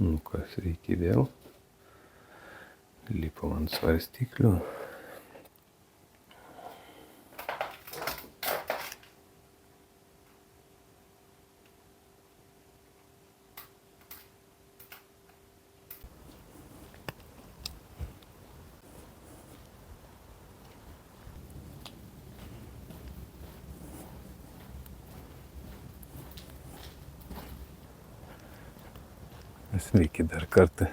Nu kas reikia vėl. Lipam ant svarstyklių. Sveiki dar kartą.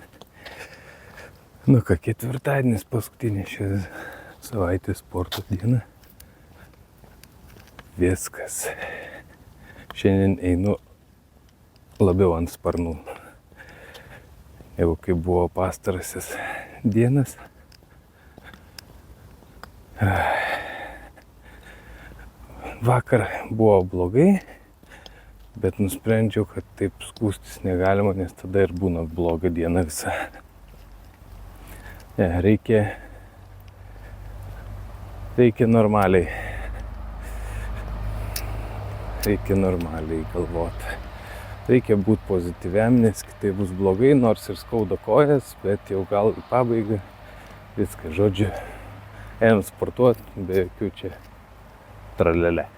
Nu ką, ketvirtadienis, paskutinė šią savaitę sporto diena. Viskas. Šiandien einu labiau ant sparnų. Jeigu kaip buvo pastarasis dienas. Vakar buvo blogai. Bet nusprendžiau, kad taip skūstis negalima, nes tada ir būna bloga diena visa. Reikia normaliai. Reikia normaliai galvoti. Reikia būti pozityviam, nes kitaip bus blogai, nors ir skauda kojas, bet jau gal į pabaigą viską, žodžiu. Einam sportuoti, be jokių čia tralelė.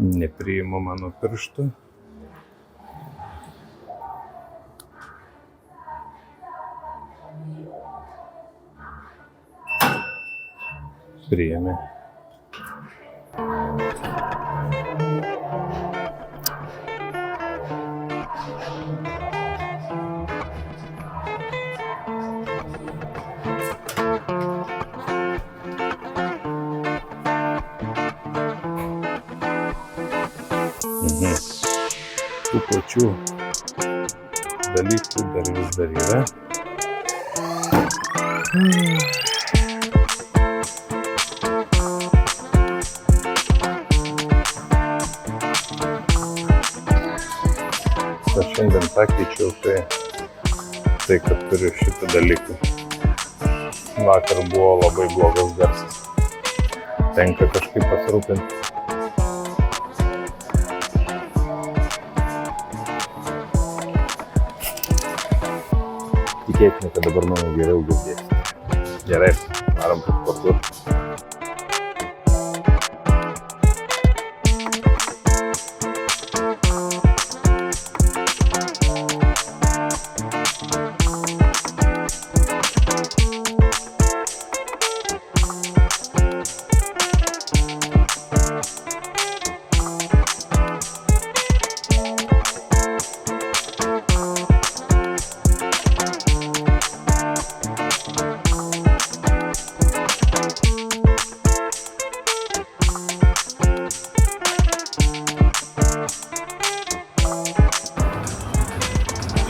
Nepriima mano pirštų. Priėmė. Tų pačių dalykų dar vis dar yra. Aš šiandien pakeičiau tai, kad turiu šitą dalyką. Vakar buvo labai blogas garsas. Tenka kažkaip pasirūpinti. Tikėtina, kad dabar mane geriau girdės. Gerai, varom pasportuoti.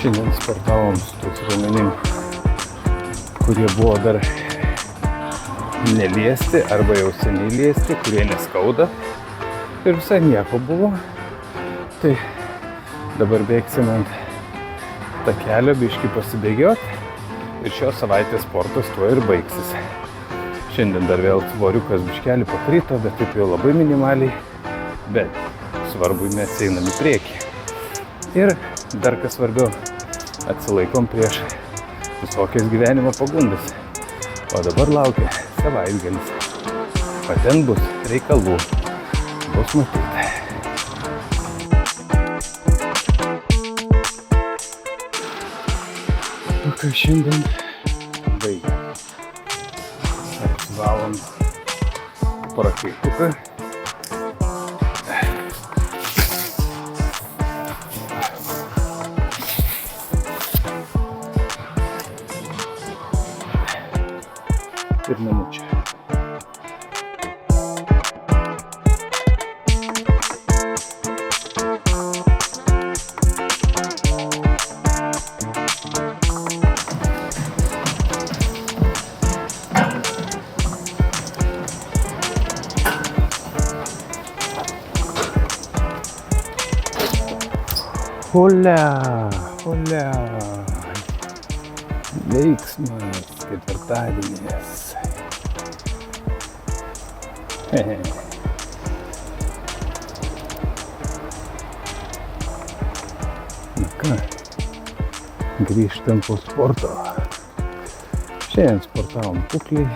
Šiandien sportavom su tais raumenim, kurie buvo dar neliesti arba jau seniai liesti, kurie neskauda. Ir visai nieko buvo. Tai dabar bėgsim ant takelio, biškį pasibėgioti. Ir šios savaitės sportas tuo ir baigsis. Šiandien dar vėl svoriukas biškelį pakrito, bet taip jau labai minimaliai. Bet svarbu, mes einam į priekį. Ir dar kas svarbiau, atsilaikom prieš visokias gyvenimo pagundas. O dabar laukia savaitgalis. O ten bus reikalų. Bus matyti. O ką šiandien baigia. Apsivalom prakaituką. Ir namučia. Hola, hola. Veiksmas ketvirtadienis. ką, grįžtam po sporto. Šiandien sportavom kukliai,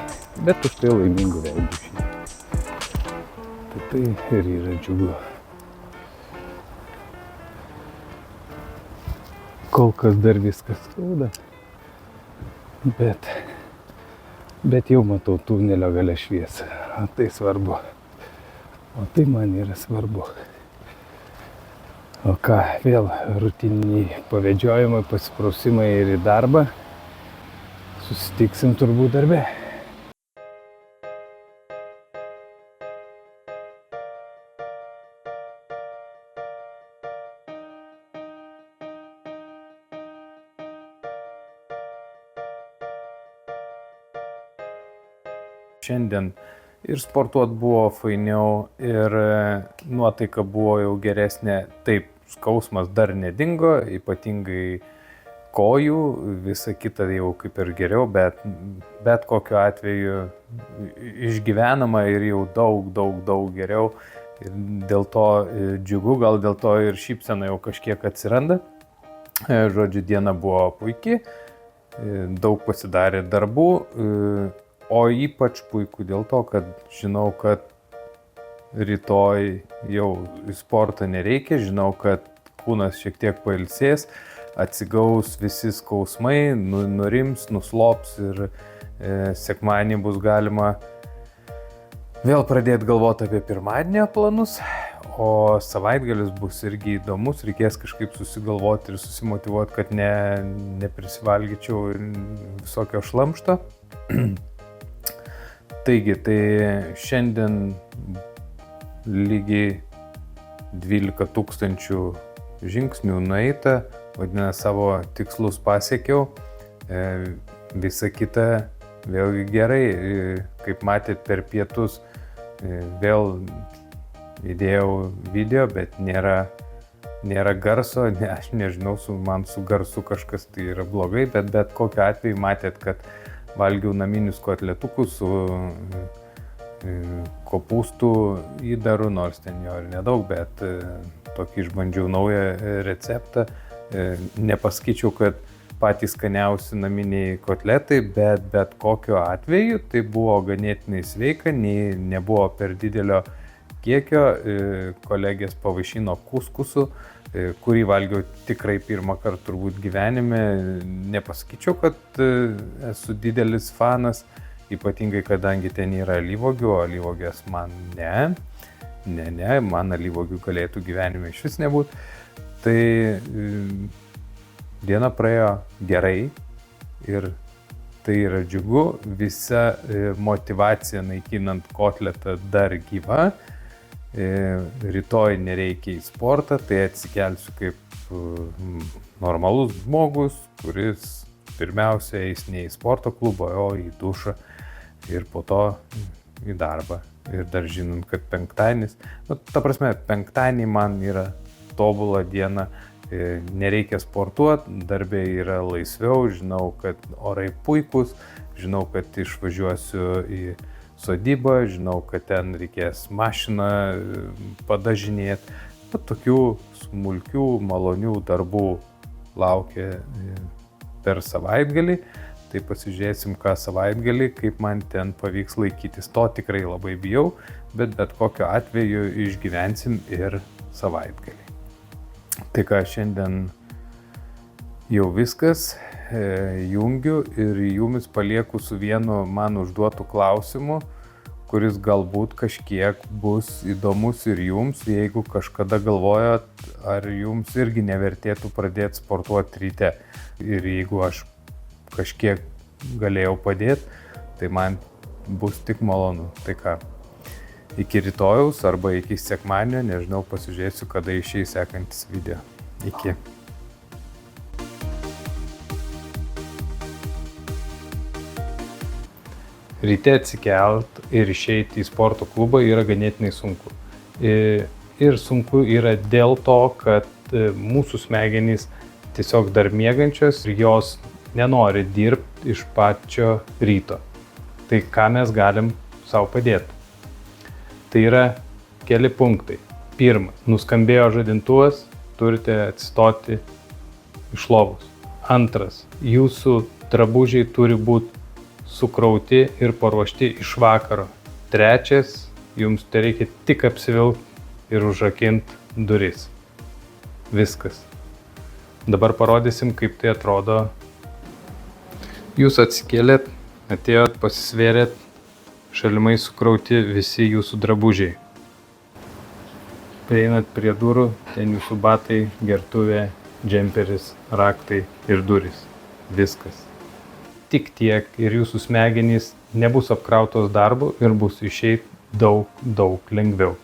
bet už tai laimingų veidų šiandien. Tai ir yra džiugu. Kol kas dar viskas skauda, bet jau matau tunelio gale šviesą. O tai svarbu. O tai man yra svarbu. O ką, vėl rutininiai pavedžiojimai, pasiprausimai ir į darbą. Susitiksim turbūt darbe. Šiandien ir sportuot buvo fainiau, ir nuotaika buvo jau geresnė. Taip, skausmas dar nedingo, ypatingai kojų, visa kita jau kaip ir geriau, bet kokiu atveju išgyvenama ir jau daug geriau. Ir dėl to džiugu, gal dėl to ir šypsena jau kažkiek atsiranda. Žodžiu, diena buvo puiki, daug pasidarė darbų. O ypač puiku dėl to, kad žinau, kad rytoj jau į sportą nereikia, žinau, kad kūnas šiek tiek pailsės, atsigaus visi skausmai, nurims, nuslops ir sekmadienį bus galima vėl pradėti galvoti apie pirmadienio planus, o savaitgalis bus irgi įdomus, reikės kažkaip susigalvoti ir susimotyvuoti, kad neprisivalgyčiau visokio šlamšto. Taigi, tai šiandien lygiai 12 000 žingsnių nueita, vadinasi, savo tikslus pasiekiau, visa kita vėlgi gerai, kaip matėt per pietus, vėl įdėjau video, bet nėra garso, aš nežinau, man su garsu kažkas tai yra blogai, bet kokiu atveju matėt, kad valgiau naminius kotletukus su kopūstų įdaru, nors ten jo ir nedaug, bet tokį išbandžiau naują receptą. Nepasakyčiau, kad patys skaniausi naminiai kotletai, bet kokiu atveju tai buvo ganėtinai sveika, nebuvo per didelio kiekio. Kolegės pavaišino kuskusu, kurį valgiau tikrai pirmą kartą turbūt gyvenime. Nepasakyčiau, kad esu didelis fanas, ypatingai kadangi ten yra alyvuogių, o alyvuogės man man alyvuogių galėtų gyvenime iš vis nebūti. Tai diena praėjo gerai ir tai yra džiugu, visa motyvacija naikinant kotletą dar gyva. Rytoj nereikia į sportą, tai atsikelsiu kaip normalus žmogus, kuris pirmiausia eis ne į sporto klubą, o į dušą ir po to į darbą. Ir dar žinant, kad penktadienis, penktadienį man yra tobula diena, nereikia sportuoti, darbė yra laisviau, žinau, kad orai puikus, žinau, kad išvažiuosiu į sodybą, žinau, kad ten reikės mašiną padažinėti. Tokių smulkių, malonių darbų laukia per savaitgalį. Tai pasižiūrėsim, ką savaitgalį, kaip man ten pavyks laikytis. To tikrai labai bijau, bet kokiu atveju išgyvensim ir savaitgalį. Tai ką, šiandien jau viskas. Jungiu ir jumis palieku su vienu man užduotu klausimu, kuris galbūt kažkiek bus įdomus ir jums, jeigu kažkada galvojot, ar jums irgi nevertėtų pradėti sportuoti ryte. Ir jeigu aš kažkiek galėjau padėti, tai man bus tik malonu. Tai ką, iki rytojaus arba iki sekmadienio, nežinau, pasižiūrėsiu, kada išeis sekantis video. Iki. Ryte atsikelt ir išeiti į sporto klubą yra ganėtinai sunku. Ir sunku yra dėl to, kad mūsų smegenys tiesiog dar miegančios ir jos nenori dirbti iš pačio ryto. Tai ką mes galim savo padėti? Tai yra keli punktai. Pirmas, nuskambėjo žadintuvas, turite atsistoti iš lovos. Antras, jūsų drabužiai turi būti sukrauti ir paruošti iš vakaro. Trečias, jums tai reikia tik apsivilkti ir užrakinti duris. Viskas. Dabar parodysim, kaip tai atrodo. Jūs atsikėlėt, atėjot, pasisvėrėt, šalimai sukrauti visi jūsų drabužiai. Prieinat prie durų, ten jūsų batai, gertuvė, džemperis, raktai ir durys. Viskas. Tik tiek ir jūsų smegenys nebus apkrautos darbu ir bus išeit daug lengviau.